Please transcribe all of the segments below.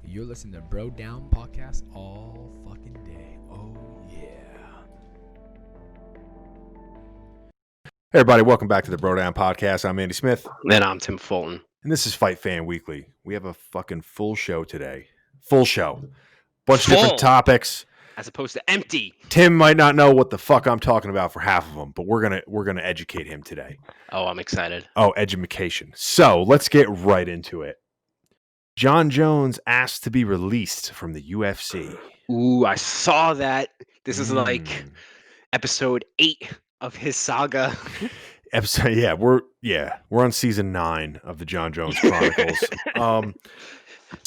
You're listening to Bro Down Podcast all fucking day. Oh, yeah. Hey everybody, welcome back to the Bro Down Podcast. I'm Andy Smith. And I'm Tim Fulton. And this is Fight Fan Weekly. We have a fucking full show today. Full show. Bunch of different topics. As opposed to empty. Tim might not know what the fuck I'm talking about for half of them, but we're gonna educate him today. Oh, I'm excited. Oh, education. So let's get right into it. Jon Jones asked to be released from the UFC. Ooh, I saw that. This is like episode 8 of his saga. We're on season 9 of the Jon Jones Chronicles.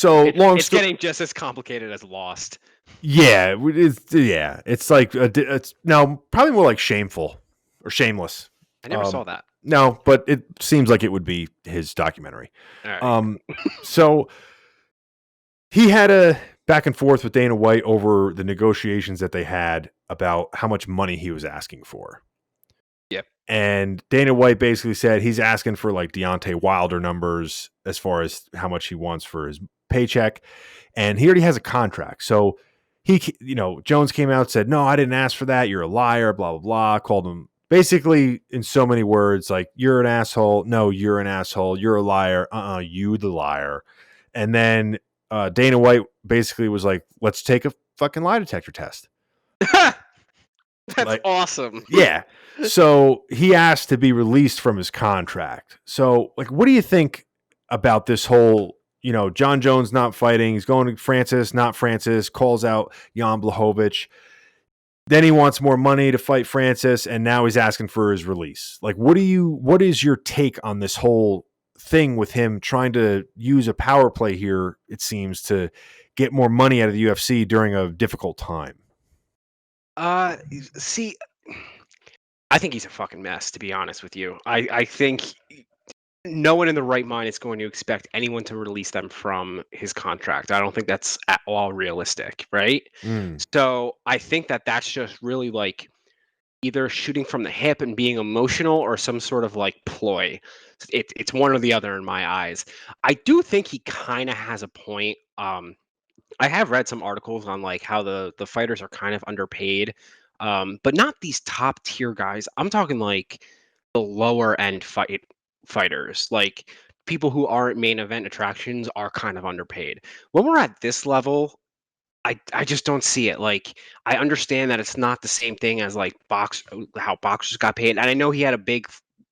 It's getting just as complicated as Lost. Yeah, it's like it's now probably more like Shameful or Shameless. I never saw that. No, but it seems like it would be his documentary. All right. So he had a back and forth with Dana White over the negotiations that they had about how much money he was asking for. Yep. And Dana White basically said he's asking for like Deontay Wilder numbers as far as how much he wants for his paycheck. And he already has a contract. So Jones came out and said, no, I didn't ask for that. You're a liar, blah, blah, blah. Called him basically in so many words, like, you're an asshole. No, you're an asshole. You're a liar. You the liar. And then Dana White basically was like, let's take a fucking lie detector test. That's awesome. Yeah. So he asked to be released from his contract. So, like, what do you think about this whole, Jon Jones not fighting? He's going to Francis, not Francis, calls out Jan Blachowicz. Then he wants more money to fight Francis, and now he's asking for his release. Like, what is your take on this whole thing with him trying to use a power play here, it seems, to get more money out of the UFC during a difficult time? See, I think he's a fucking mess, to be honest with you. I think no one in the right mind is going to expect anyone to release them from his contract. I don't think that's at all realistic, right? So I think that's just really like either shooting from the hip and being emotional or some sort of like ploy. It's one or the other in my eyes. I do think he kind of has a point. I have read some articles on like how the fighters are kind of underpaid, but not these top tier guys. I'm talking like the lower end fighters, like people who aren't main event attractions are kind of underpaid. When we're at this level, I just don't see it. Like, I understand that it's not the same thing as like how boxers got paid, and I know he had a big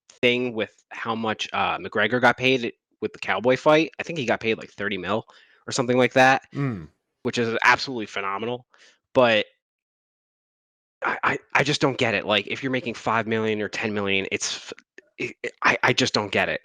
thing with how much McGregor got paid with the Cowboy fight. I think he got paid like 30 mil or something like that, which is absolutely phenomenal. But I just don't get it. Like, if you're making 5 million or 10 million, I just don't get it.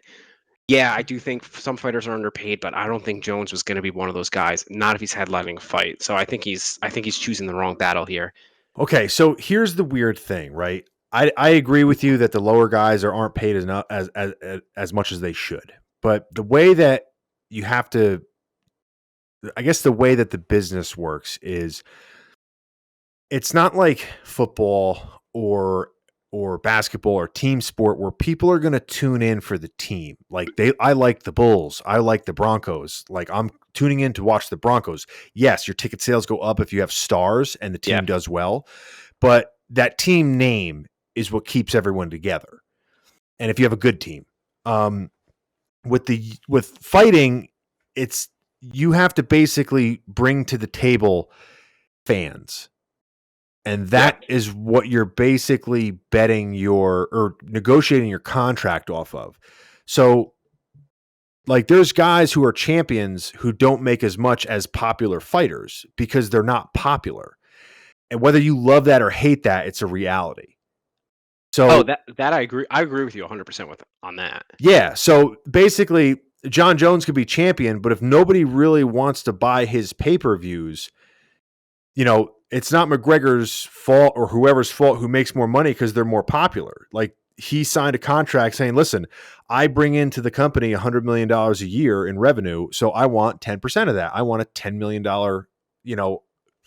Yeah, I do think some fighters are underpaid, but I don't think Jones was going to be one of those guys. Not if he's headlining a fight. So I think he's choosing the wrong battle here. Okay, so here's the weird thing, right? I agree with you that the lower guys aren't paid as much as they should. But the way that you have to, I guess the way that the business works is, it's not like football or basketball or team sport where people are going to tune in for the team. Like, I like the Bulls. I like the Broncos. Like, I'm tuning in to watch the Broncos. Yes, your ticket sales go up if you have stars and the team does well, but that team name is what keeps everyone together. And if you have a good team, with fighting, you have to basically bring to the table fans. And that is what you're basically betting or negotiating your contract off of. So, like, there's guys who are champions who don't make as much as popular fighters because they're not popular. And whether you love that or hate that, it's a reality. So that I agree. I agree with you 100% on that. Yeah. So basically, Jon Jones could be champion, but if nobody really wants to buy his pay-per-views, it's not McGregor's fault or whoever's fault who makes more money because they're more popular. Like, he signed a contract saying, listen, I bring into the company $100 million a year in revenue. So I want 10% of that. I want a $10 million,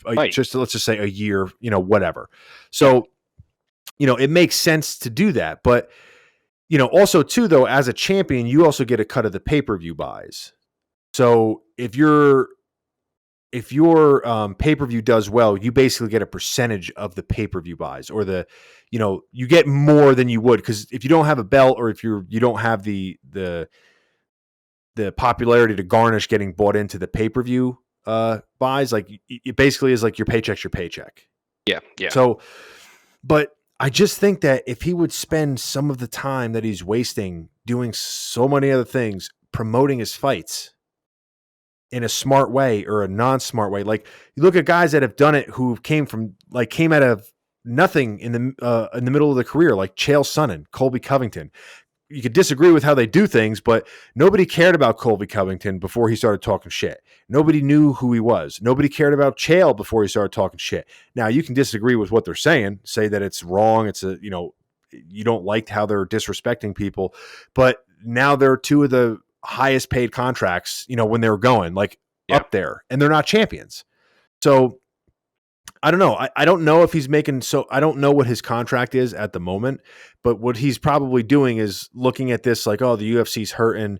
let's just say a year, whatever. So, it makes sense to do that. But, also too, though, as a champion, you also get a cut of the pay-per-view buys. So if you're pay-per-view does well, you basically get a percentage of the pay-per-view buys, or you get more than you would, because if you don't have a belt, or if you don't have the popularity to garnish getting bought into the pay-per-view buys, like it basically is like your paycheck's your paycheck. Yeah. So, but I just think that if he would spend some of the time that he's wasting doing so many other things, promoting his fights in a smart way or a non-smart way, like you look at guys that have done it who came out of nothing in the middle of the career, like Chael Sonnen, Colby Covington. You could disagree with how they do things, but nobody cared about Colby Covington before he started talking shit. Nobody knew who he was. Nobody cared about Chael before he started talking shit. Now, you can disagree with what they're saying, say that it's wrong. It's you don't like how they're disrespecting people, but now they're two of the highest paid contracts, when they were going up there, and they're not champions. So I don't know. I don't know if he's I don't know what his contract is at the moment, but what he's probably doing is looking at this like, oh, the UFC's hurting.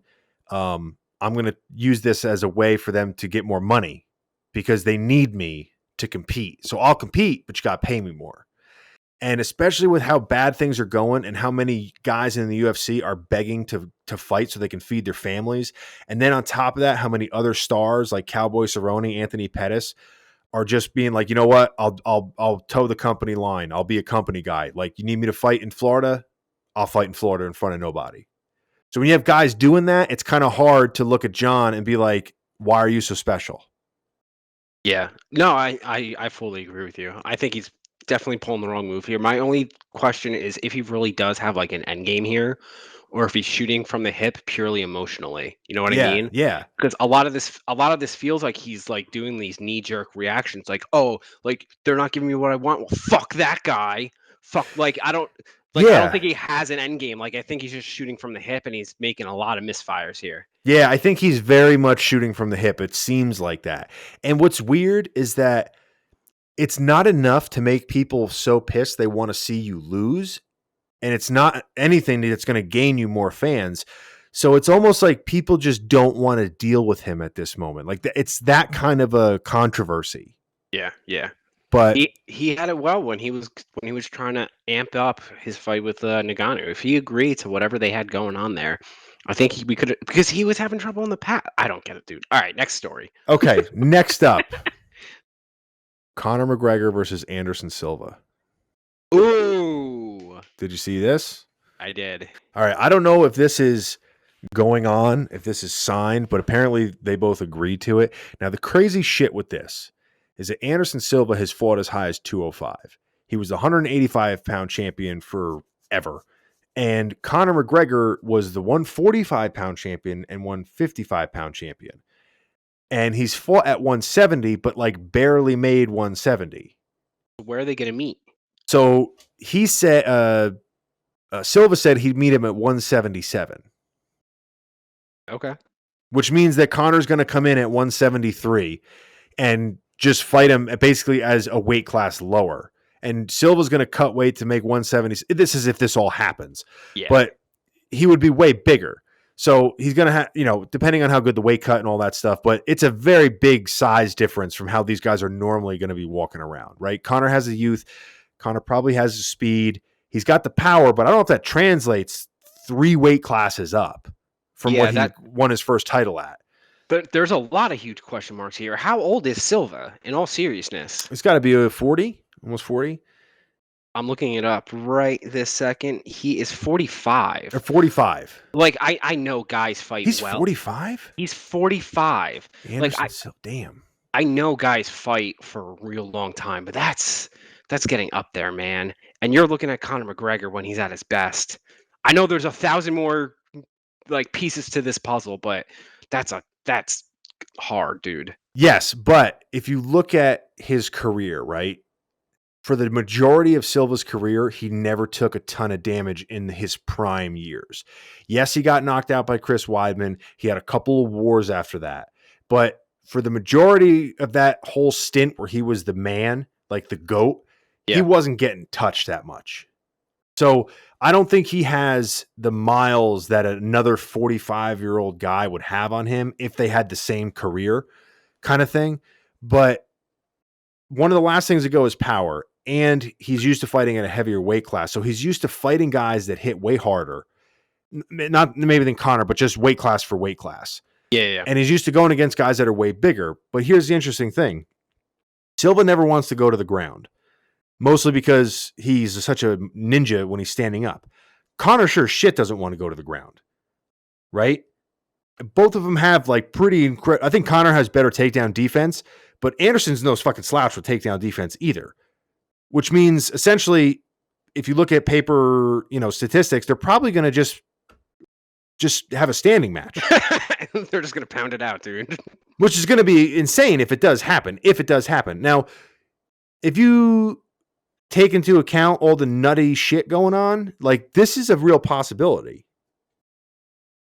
I'm going to use this as a way for them to get more money because they need me to compete. So I'll compete, but you got to pay me more. And especially with how bad things are going and how many guys in the UFC are begging to fight so they can feed their families. And then on top of that, how many other stars like Cowboy Cerrone, Anthony Pettis are just being like, you know what, I'll toe the company line. I'll be a company guy. Like, you need me to fight in Florida, I'll fight in Florida in front of nobody. So when you have guys doing that, it's kind of hard to look at Jon and be like, why are you so special? Yeah. No, I fully agree with you. I think he's definitely pulling the wrong move here. My only question is if he really does have like an end game here, or if he's shooting from the hip purely emotionally. You know what I mean? Yeah. Because a lot of this feels like he's like doing these knee-jerk reactions, like, oh, like they're not giving me what I want. Well, fuck that guy. Fuck, I don't think he has an end game. Like, I think he's just shooting from the hip, and he's making a lot of misfires here. Yeah, I think he's very much shooting from the hip. It seems like that. And what's weird is that it's not enough to make people so pissed they want to see you lose. And it's not anything that's going to gain you more fans. So it's almost like people just don't want to deal with him at this moment. Like, it's that kind of a controversy. Yeah. But he had it well when he was trying to amp up his fight with Nagano. If he agreed to whatever they had going on there, I think we could, because he was having trouble in the past. I don't get it, dude. All right, next story. Okay, next up, Conor McGregor versus Anderson Silva. Ooh. Did you see this? I did. All right, I don't know if this is going on, if this is signed, but apparently they both agreed to it. Now, the crazy shit with this is that Anderson Silva has fought as high as 205. He was the 185-pound champion forever. And Conor McGregor was the 145-pound champion and 155-pound champion. And he's fought at 170, but barely made 170. Where are they going to meet? So he said, Silva said he'd meet him at 177. Okay. Which means that Conor's going to come in at 173 and just fight him basically as a weight class lower. And Silva's going to cut weight to make 170. This is if this all happens. Yeah. But he would be way bigger. So he's going to have, depending on how good the weight cut and all that stuff, but it's a very big size difference from how these guys are normally going to be walking around, right? Conor has the youth. Conor probably has the speed. He's got the power, but I don't know if that translates 3 weight classes up from what he won his first title at. But there's a lot of huge question marks here. How old is Silva, in all seriousness? It's got to be 40, almost 40. I'm looking it up right this second. He is 45. Or 45. I know guys fight He's well. He's 45? He's 45. Damn. I know guys fight for a real long time, but that's getting up there, man. And you're looking at Conor McGregor when he's at his best. I know there's 1,000 more pieces to this puzzle, but that's hard, dude. Yes, but if you look at his career, right? For the majority of Silva's career, he never took a ton of damage in his prime years. Yes, he got knocked out by Chris Weidman. He had a couple of wars after that. But for the majority of that whole stint where he was the man, like the GOAT, he wasn't getting touched that much. So I don't think he has the miles that another 45-year-old guy would have on him if they had the same career kind of thing. But one of the last things to go is power. And he's used to fighting at a heavier weight class. So he's used to fighting guys that hit way harder. Not maybe than Conor, but just weight class for weight class. Yeah. And he's used to going against guys that are way bigger. But here's the interesting thing. Silva never wants to go to the ground. Mostly because he's such a ninja when he's standing up. Conor sure shit doesn't want to go to the ground. Right? Both of them have like pretty incredible. I think Conor has better takedown defense, but Anderson's no fucking slouch with takedown defense either. Which means essentially, if you look at paper, statistics, they're probably going to just have a standing match. They're just going to pound it out, dude. Which is going to be insane if it does happen. Now, if you take into account all the nutty shit going on, like this is a real possibility.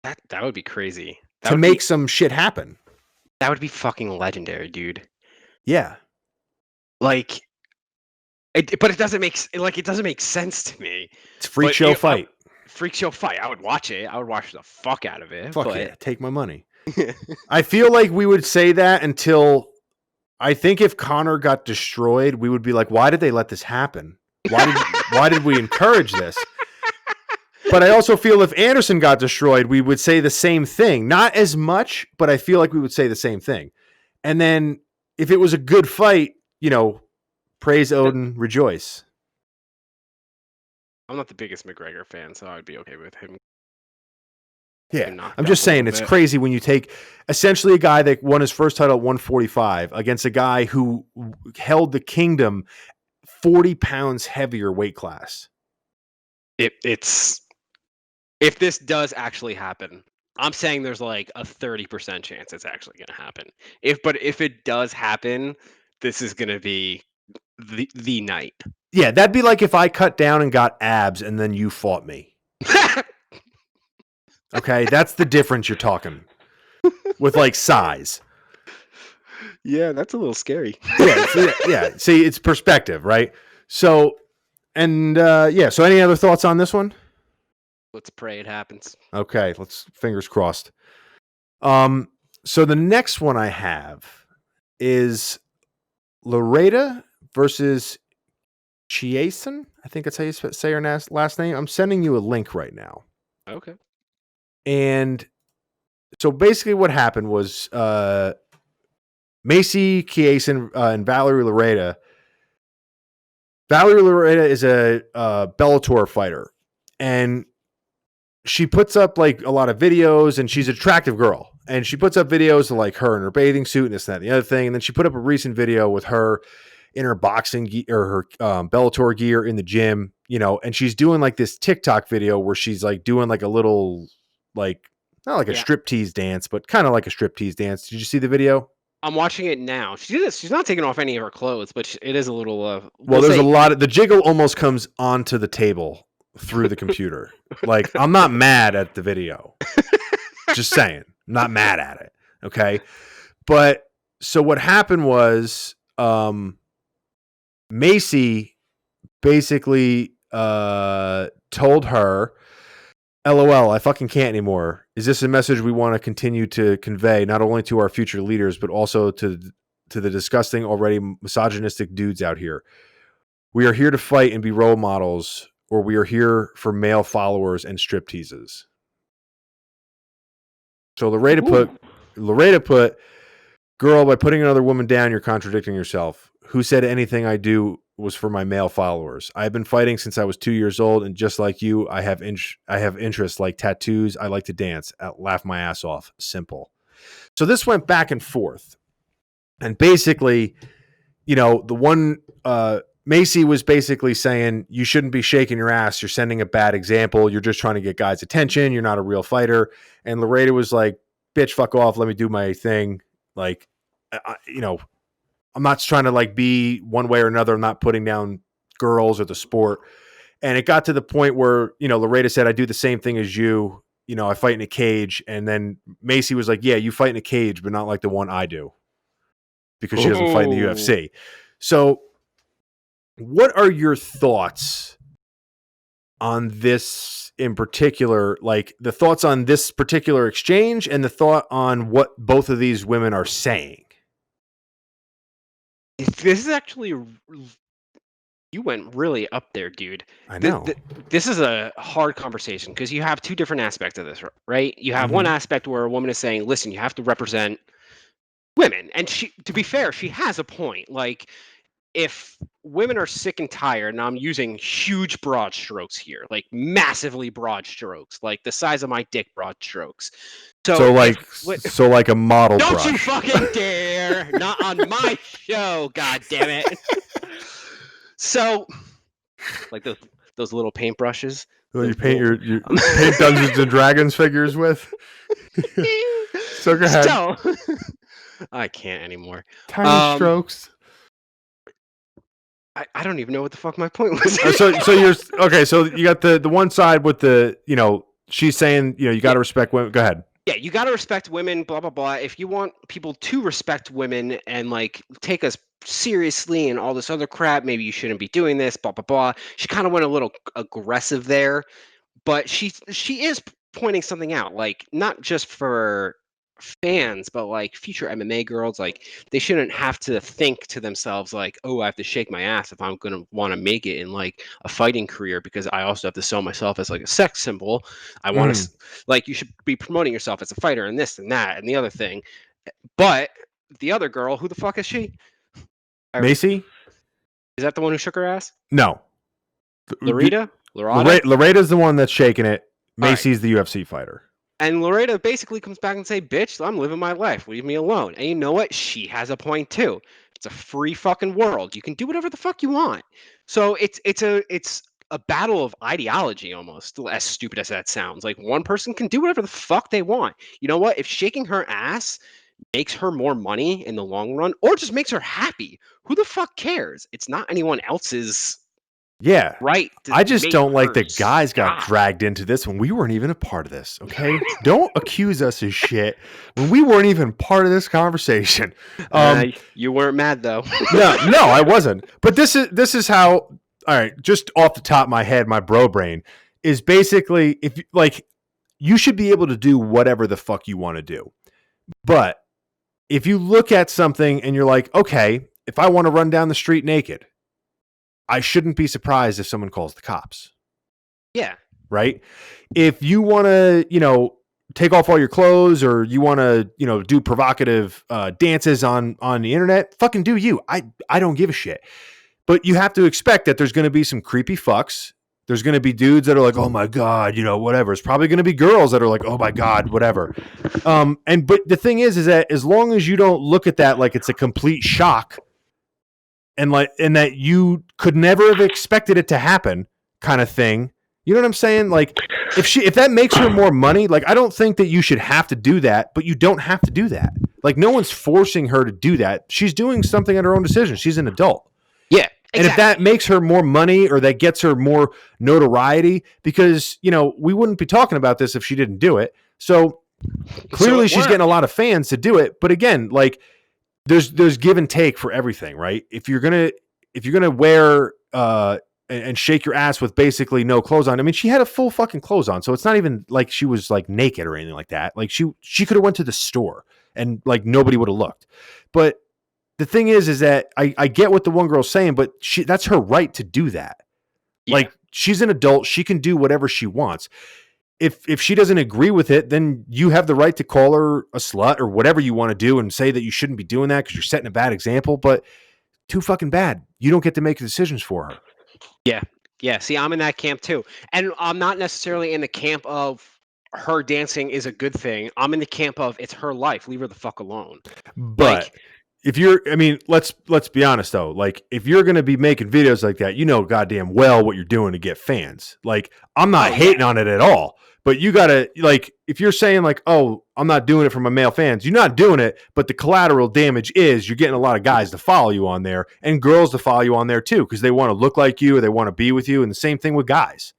That would be crazy. To make some shit happen. That would be fucking legendary, dude. Yeah. Like, but it doesn't make sense to me. It's a freak show fight. Freak show fight. I would watch it. I would watch the fuck out of it. Fuck yeah, take my money. I feel like we would say that until I think if Conor got destroyed, we would be like, why did they let this happen? Why did we encourage this? But I also feel if Anderson got destroyed, we would say the same thing. Not as much, but I feel like we would say the same thing. And then if it was a good fight, praise Odin, rejoice. I'm not the biggest McGregor fan, so I'd be okay with him. Yeah, I'm just saying it's crazy when you take essentially a guy that won his first title at 145 against a guy who held the kingdom 40 pounds heavier weight class. It's if this does actually happen, I'm saying there's like a 30% chance it's actually going to happen. If it does happen, this is going to be the night. Yeah, that'd be like if I cut down and got abs and then you fought me. Okay, that's the difference you're talking with like size. Yeah, that's a little scary. Yeah. See, it's perspective, right? So, so any other thoughts on this one? Let's pray it happens. Okay, fingers crossed. So the next one I have is Loretta versus Chiasson. I think that's how you say her last name. I'm sending you a link right now. Okay. And so basically what happened was Macy Chiasson and Valerie Loureda. Valerie Loureda is a Bellator fighter. And she puts up like a lot of videos, and she's an attractive girl. And she puts up videos of like her in her bathing suit and this, that, and the other thing. And then she put up a recent video with her in her boxing gear or her Bellator gear in the gym, and she's doing like this TikTok video where she's like doing like a little, like, not like a striptease dance, but kind of like a striptease dance. Did you see the video? I'm watching it now. She's not taking off any of her clothes, but it is a little. Well, there's a lot of the jiggle almost comes onto the table through the computer. Like, I'm not mad at the video. Just saying, not mad at it. Okay. But so what happened was, Macy basically told her, LOL, I fucking can't anymore. Is this a message we want to continue to convey, not only to our future leaders, but also to the disgusting, already misogynistic dudes out here? We are here to fight and be role models, or we are here for male followers and strip teases. So Loretta put, girl, by putting another woman down, you're contradicting yourself. Who said anything I do was for my male followers? I have been fighting since I was 2 years old, and just like you, I have interests like tattoos. I like to dance. I laugh my ass off. Simple. So this went back and forth, and basically, the one Macy was basically saying you shouldn't be shaking your ass. You're sending a bad example. You're just trying to get guys' attention. You're not a real fighter. And Loretta was like, "Bitch, fuck off. Let me do my thing." Like, I'm not trying to like be one way or another. I'm not putting down girls or the sport. And it got to the point where, Loretta said, I do the same thing as you. I fight in a cage. And then Macy was like, yeah, you fight in a cage, but not like the one I do. Because she doesn't fight in the UFC. So what are your thoughts on this in particular? Like the thoughts on this particular exchange and the thought on what both of these women are saying? This is actually you went really up there, dude. I know. This is a hard conversation because you have two different aspects of this, right? You have one Mhm. aspect where a woman is saying, "Listen, you have to represent women," and she, to be fair, she has a point. Like, if women are sick and tired, and I'm using huge broad strokes here, like massively broad strokes, like the size of my dick broad strokes. So So like, what? so like a model Don't brush. you fucking dare! Not on my show, god damn it! So, like those little paintbrushes. So you paint your paint Dungeons and Dragons figures with. So go ahead. So, I can't anymore. Tiny strokes. I don't even know what the fuck my point was. So you're okay. So you got the one side with the, she's saying, you got to respect women. Go ahead. Yeah, you got to respect women, blah, blah, blah. If you want people to respect women and like take us seriously and all this other crap, maybe you shouldn't be doing this, blah, blah, blah. She kind of went a little aggressive there, but she is pointing something out, like not just for fans, but like future MMA girls, like they shouldn't have to think to themselves like, oh, I have to shake my ass if I'm gonna want to make it in like a fighting career because I also have to sell myself as like a sex symbol. I want to like you should be promoting yourself as a fighter and this and that and the other thing. But the other girl, who the fuck is she? Macy? Is that the one who shook her ass? No. Loretta? Loretta's the one that's shaking it. Macy's the UFC fighter. And Loretta basically comes back and say, "Bitch, I'm living my life. Leave me alone." And you know what? She has a point too. It's a free fucking world. You can do whatever the fuck you want. So it's a battle of ideology almost, as stupid as that sounds. Like one person can do whatever the fuck they want. You know what? If shaking her ass makes her more money in the long run or just makes her happy, who the fuck cares? It's not anyone else's right. I just don't like that guys got dragged into this when we weren't even a part of this. Okay. Don't accuse us of shit when we weren't even part of this conversation. You weren't mad though. No, I wasn't. But this is how, all right, just off the top of my head, my bro brain is basically, if like, you should be able to do whatever the fuck you want to do. But if you look at something and you're like, okay, if I want to run down the street naked, I shouldn't be surprised if someone calls the cops. Yeah. Right? If you want to, take off all your clothes or you want to, do provocative dances on the internet, fucking do you. I don't give a shit. But you have to expect that there's going to be some creepy fucks. There's going to be dudes that are like, oh my God, whatever. It's probably going to be girls that are like, oh my God, whatever. But the thing is that as long as you don't look at that like it's a complete shock, and that you could never have expected it to happen kind of thing. You know what I'm saying? Like if that makes her more money, like I don't think that you should have to do that, but you don't have to do that. Like no one's forcing her to do that. She's doing something at her own decision. She's an adult. Yeah. Exactly. And if that makes her more money or that gets her more notoriety, because, we wouldn't be talking about this if she didn't do it. So clearly she's getting a lot of fans to do it. But again, like, there's give and take for everything, right? If you're gonna wear and shake your ass with basically no clothes on, I mean, she had a full fucking clothes on, so it's not even like she was like naked or anything like that. Like she could have went to the store and like nobody would have looked. But the thing is that I get what the one girl's saying, but that's her right to do that. Yeah. Like she's an adult, she can do whatever she wants. If she doesn't agree with it, then you have the right to call her a slut or whatever you want to do and say that you shouldn't be doing that because you're setting a bad example, but too fucking bad. You don't get to make decisions for her. Yeah. Yeah. See, I'm in that camp too. And I'm not necessarily in the camp of her dancing is a good thing. I'm in the camp of it's her life. Leave her the fuck alone. But if you're, I mean, let's be honest though. Like if you're going to be making videos like that, goddamn well what you're doing to get fans. Like I'm not hating on it at all. But you got to, like, if you're saying, like, oh, I'm not doing it for my male fans, you're not doing it, but the collateral damage is you're getting a lot of guys to follow you on there and girls to follow you on there, too, because they want to look like you or they want to be with you, and the same thing with guys.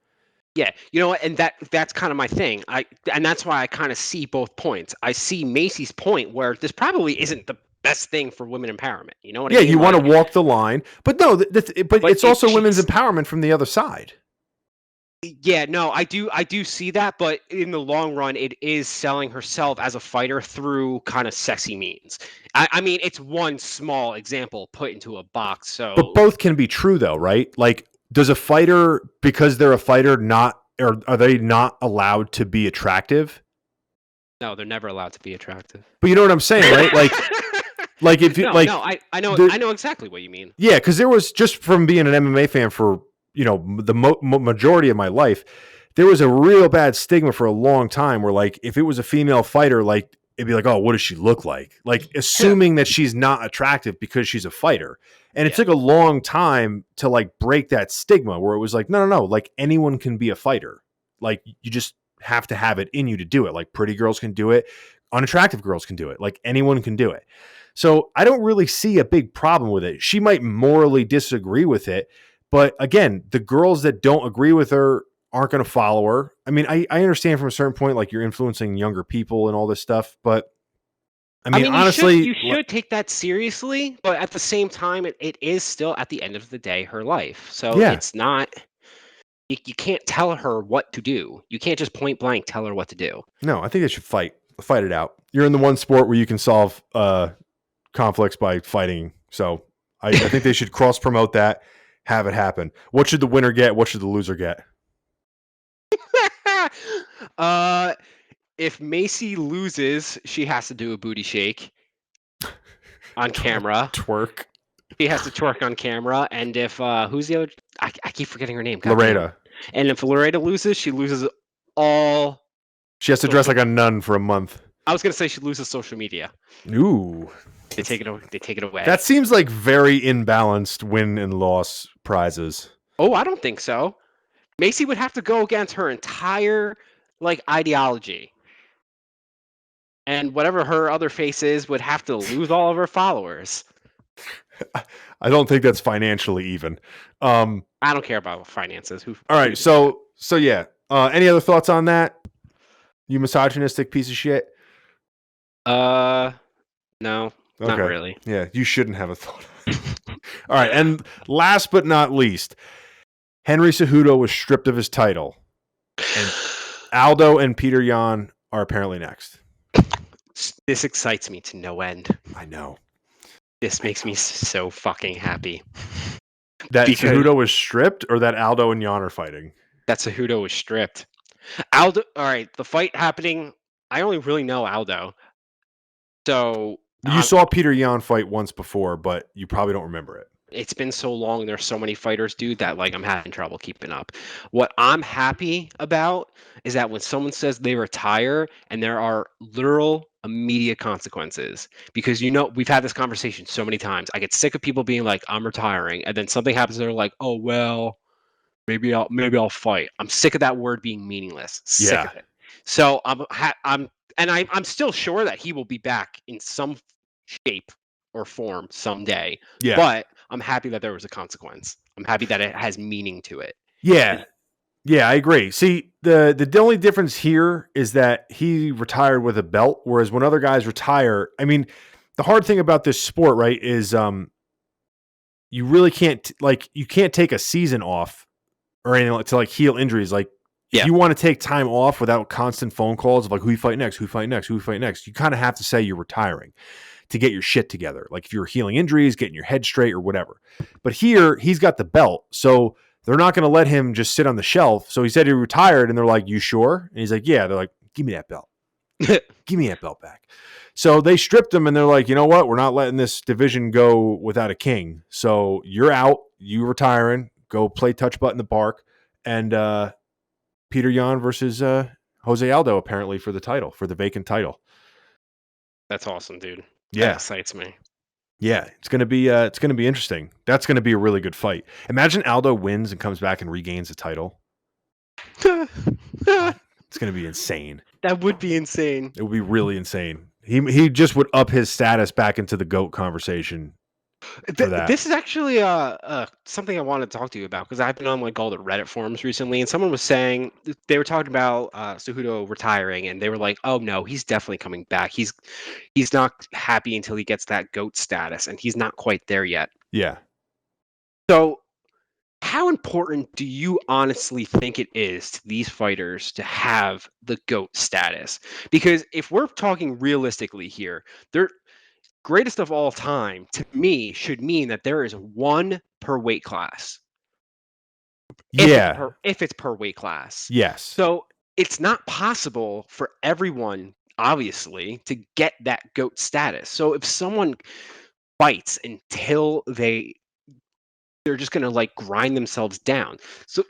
Yeah, you know what, and that's kind of my thing. And that's why I kind of see both points. I see Macy's point where this probably isn't the best thing for women empowerment. You know what I mean? Yeah, you want to walk the line. But no, but it's also women's empowerment from the other side. Yeah, no, I do see that, but in the long run, it is selling herself as a fighter through kind of sexy means. I mean, it's one small example put into a box. But So both can be true though, right? Like, does a fighter, because they're a fighter, not, or are they not allowed to be attractive? no, they're never allowed to be attractive. But you know what I'm saying, right? Like if you No, like, no, I know, there, I know exactly what you mean. yeah, because there was, just from being an MMA fan for the majority of my life, there was a real bad stigma for a long time where, like, if it was a female fighter, like, it'd be like, oh, what does she look like assuming that she's not attractive because she's a fighter. And it Yeah. took a long time to, like, break that stigma where it was like, no, like, anyone can be a fighter. Like, you just have to have it in you to do it. Like, pretty girls can do it, unattractive girls can do it, like, anyone can do it. So I don't really see a big problem with it. She might morally disagree with it, but again, the girls that don't agree with her aren't going to follow her. I mean, I understand from a certain point, like, you're influencing younger people and all this stuff, but I mean, honestly, you should take that seriously, but at the same time, it is still at the end of the day her life. So yeah, it's not. You can't tell her what to do. You can't just point blank tell her what to do. no, I think they should fight it out. You're in the one sport where you can solve conflicts by fighting. So I think they should cross promote that, have it happen. What should the winner get? What should the loser get? If Macy loses, she has to do a booty shake on camera. Twerk. She has to twerk on camera. And if who's the other? I keep forgetting her name. God damn. Loretta. And if Loretta loses, she loses all. She has to dress like a nun for a month. I was gonna say she loses social media. Ooh. They take it away. That seems like very imbalanced win and loss prizes. Oh, I don't think so. Macy would have to go against her entire ideology. And whatever her other face is would have to lose all of her followers. I don't think that's financially even. I don't care about finances. All right, so yeah. Any other thoughts on that? You misogynistic piece of shit. No, Okay. not really. Yeah, you shouldn't have a thought. All right, and last but not least, Henry Cejudo was stripped of his title, and Aldo and Peter Yan are apparently next. This excites me to no end. I know. This makes me so fucking happy. That Cejudo was stripped, or that Aldo and Yan are fighting? That Cejudo was stripped. Aldo. All right, the fight happening. I only really know Aldo. So you saw Peter Yan fight once before, but you probably don't remember it. It's been so long. There's so many fighters, dude, that I'm having trouble keeping up. What I'm happy about is that when someone says they retire and there are literal immediate consequences, because we've had this conversation so many times. I get sick of people being like, I'm retiring, and then something happens and they're like, oh well, maybe I'll fight. I'm sick of that word being meaningless. Sick of it. So I'm still sure that he will be back in some shape or form someday. Yeah. But I'm happy that there was a consequence. I'm happy that it has meaning to it. Yeah. Yeah, I agree. See, the only difference here is that he retired with a belt, whereas when other guys retire, I mean, the hard thing about this sport, right, is you really can't you can't take a season off or anything to heal injuries. Like, if you want to take time off without constant phone calls of who you fight next, you kind of have to say you're retiring to get your shit together. Like, if you're healing injuries, getting your head straight or whatever. But here, he's got the belt, so they're not going to let him just sit on the shelf. So he said he retired, and they're like, you sure? And he's like, yeah. They're like, give me that belt. Give me that belt back. So they stripped him, and they're like, you know what? We're not letting this division go without a king. So you're out. You retiring. Go play touch butt in the park. And Peter Yan versus Jose Aldo, apparently, for the title, for the vacant title. That's awesome, dude. Yeah. That excites me. Yeah, it's gonna be interesting. That's gonna be a really good fight. Imagine Aldo wins and comes back and regains the title. It's gonna be insane. That would be insane. It would be really insane. He just would up his status back into the GOAT conversation. This is actually something I wanted to talk to you about, because I've been on all the Reddit forums recently, and someone was saying they were talking about Cejudo retiring, and they were like, "Oh no, he's definitely coming back. He's not happy until he gets that GOAT status, and he's not quite there yet." Yeah. So how important do you honestly think it is to these fighters to have the GOAT status? Because if we're talking realistically here, they're greatest of all time to me should mean that there is one per weight class. Yeah. If it's per weight class. Yes. So it's not possible for everyone, obviously, to get that GOAT status. So if someone fights until they're just gonna like grind themselves down. So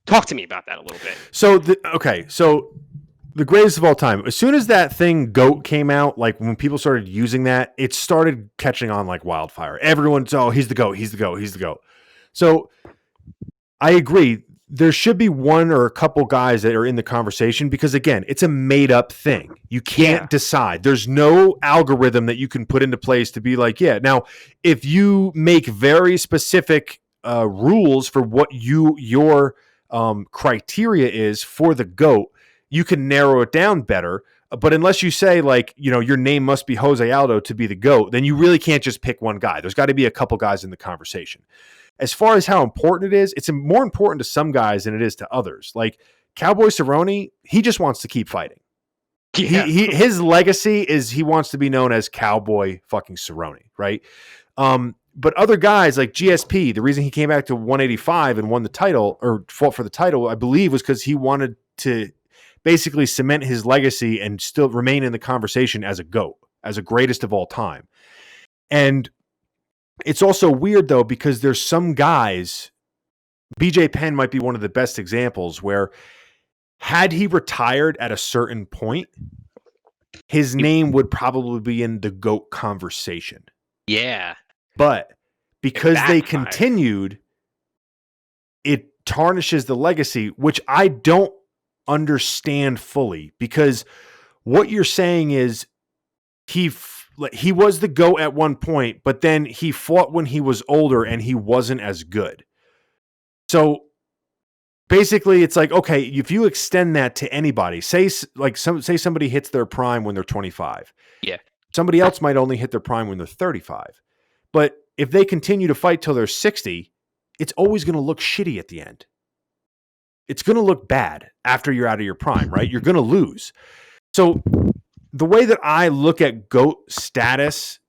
talk to me about that a little bit. So the greatest of all time. As soon as that thing GOAT came out, like when people started using that, it started catching on like wildfire. Everyone's, oh, he's the GOAT, he's the GOAT, he's the GOAT. So I agree. There should be one or a couple guys that are in the conversation because, again, it's a made up thing. You can't decide. There's no algorithm that you can put into place to be like, yeah. Now, if you make very specific rules for what your criteria is for the GOAT, you can narrow it down better. But unless you say, like, your name must be Jose Aldo to be the GOAT, then you really can't just pick one guy. There's got to be a couple guys in the conversation. As far as how important it is, it's more important to some guys than it is to others. Like Cowboy Cerrone, he just wants to keep fighting. Yeah. His legacy is he wants to be known as Cowboy fucking Cerrone, right? But other guys like GSP, the reason he came back to 185 and won the title or fought for the title, I believe, was because he wanted to basically cement his legacy and still remain in the conversation as a GOAT, as a greatest of all time. And it's also weird, though, because there's some guys, BJ Penn might be one of the best examples, where had he retired at a certain point, his name would probably be in the GOAT conversation. Yeah. But because they continued, it tarnishes the legacy, which I don't understand fully, because what you're saying is he was the GOAT at one point, but then he fought when he was older and he wasn't as good. So basically it's like, okay, if you extend that to anybody, say somebody hits their prime when they're 25. Yeah. Somebody else might only hit their prime when they're 35. But if they continue to fight till they're 60, it's always going to look shitty at the end. It's going to look bad after you're out of your prime, right? You're going to lose. So the way that I look at GOAT status,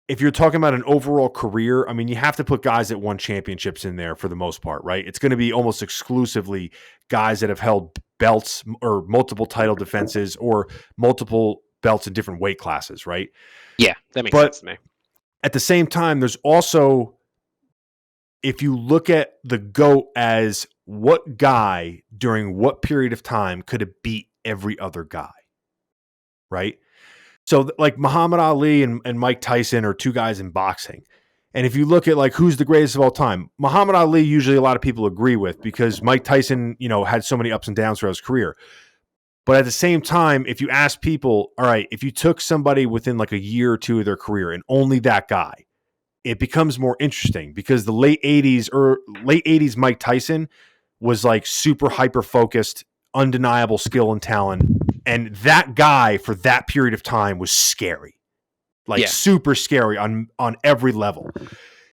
if you're talking about an overall career, I mean, you have to put guys that won championships in there for the most part, right? It's going to be almost exclusively guys that have held belts or multiple title defenses or multiple belts in different weight classes, right? Yeah, that makes sense to me. At the same time, there's also, if you look at the GOAT as what guy during what period of time could have beat every other guy, right? So like Muhammad Ali and Mike Tyson are two guys in boxing. And if you look at like who's the greatest of all time, Muhammad Ali, usually a lot of people agree with because Mike Tyson, had so many ups and downs throughout his career. But at the same time, if you ask people, all right, if you took somebody within like a year or two of their career and only that guy, it becomes more interesting because the late 80s Mike Tyson was like super hyper focused, undeniable skill and talent. And that guy for that period of time was scary, super scary on every level.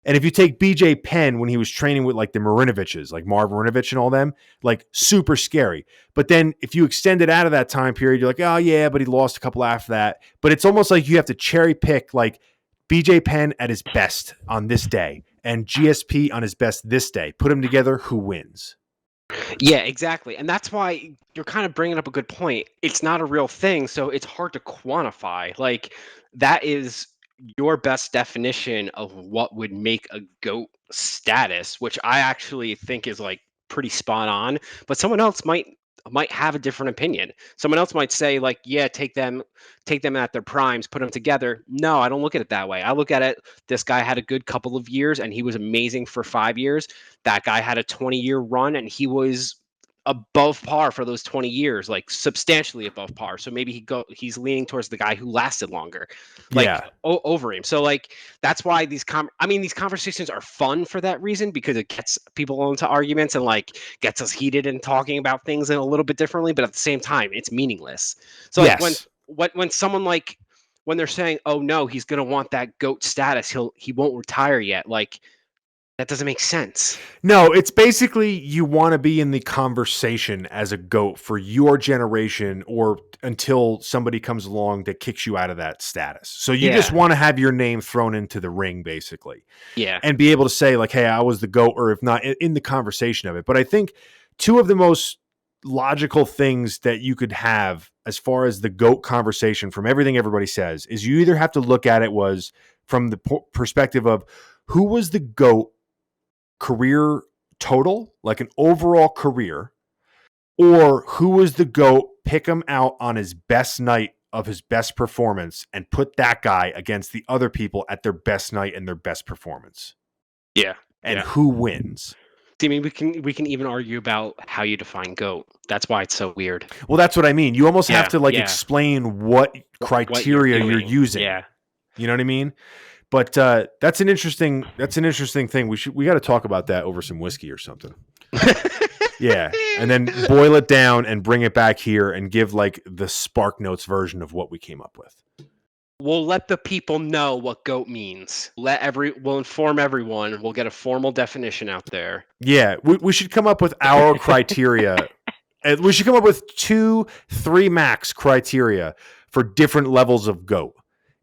And if you take BJ Penn when he was training with like the Marinoviches, like Marv Marinovich and all them, like super scary. But then if you extend it out of that time period, you're like, oh yeah, but he lost a couple after that. But it's almost like you have to cherry pick like BJ Penn at his best on this day and GSP on his best this day. Put them together, who wins? Yeah, exactly. And that's why you're kind of bringing up a good point. It's not a real thing, so it's hard to quantify. Like, that is your best definition of what would make a GOAT status, which I actually think is like pretty spot on, but someone else might have a different opinion. Someone else might say like, yeah, take them at their primes, put them together. No, I don't look at it that way. I look at it, this guy had a good couple of years and he was amazing for 5 years. That guy had a 20-year run and he was above par for those 20 years, like substantially above par. So maybe he's leaning towards the guy who lasted longer, over him. So like that's why these conversations are fun for that reason, because it gets people into arguments and like gets us heated and talking about things in a little bit differently. But at the same time, it's meaningless. So like when someone like when they're saying, oh no, he's gonna want that GOAT status, he won't retire yet. Like That doesn't make sense. No, it's basically you want to be in the conversation as a GOAT for your generation or until somebody comes along that kicks you out of that status. So you just want to have your name thrown into the ring, basically. Yeah. And be able to say, like, hey, I was the GOAT, or if not, in the conversation of it. But I think two of the most logical things that you could have as far as the GOAT conversation from everything everybody says is you either have to look at it was from the perspective of who was the GOAT career total, like an overall career, or who was the GOAT, pick him out on his best night of his best performance and put that guy against the other people at their best night and their best performance. Yeah. And who wins? I mean, we can even argue about how you define GOAT. That's why it's so weird. Well, that's what I mean. You almost have to explain what criteria you're using. Yeah. You know what I mean? But that's an interesting thing. We got to talk about that over some whiskey or something. Yeah, and then boil it down and bring it back here and give like the Spark Notes version of what we came up with. We'll let the people know what GOAT means. We'll inform everyone. We'll get a formal definition out there. Yeah, we should come up with our criteria. We should come up with 2-3 max criteria for different levels of GOAT.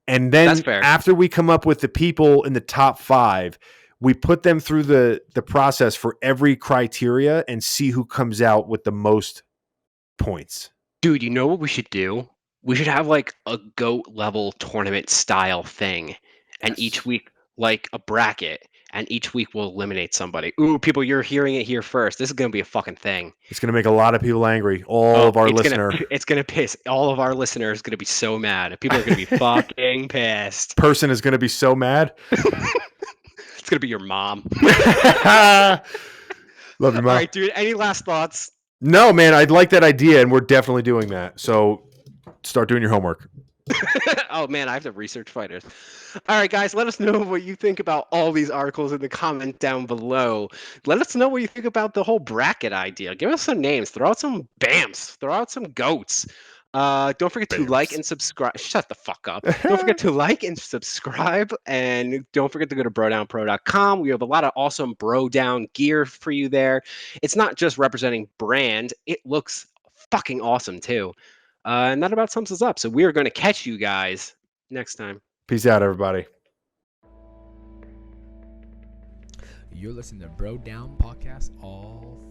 And then after we come up with the people in the top 5, we put them through the process for every criteria and see who comes out with the most points. Dude, you know what we should do? We should have like a GOAT level tournament style thing. And each week, like a bracket. And each week we'll eliminate somebody. Ooh, people, you're hearing it here first. This is going to be a fucking thing. It's going to make a lot of people angry. All of our listeners. It's going to piss. All of our listeners going to be so mad. People are going to be fucking pissed. Person is going to be so mad. It's going to be your mom. Love you, Mom. All right, dude. Any last thoughts? No, man. I'd like that idea, and we're definitely doing that. So start doing your homework. Oh, man. I have to research fighters. All right, guys. Let us know what you think about all these articles in the comment down below. Let us know what you think about the whole bracket idea. Give us some names. Throw out some BAMs. Throw out some GOATs. Don't forget to like and subscribe. Shut the fuck up. Don't forget to like and subscribe. And don't forget to go to brodownpro.com. We have a lot of awesome bro down gear for you there. It's not just representing brand. It looks fucking awesome too. And that about sums us up. So we are going to catch you guys next time. Peace out, everybody. You're listening to Bro Down Podcast all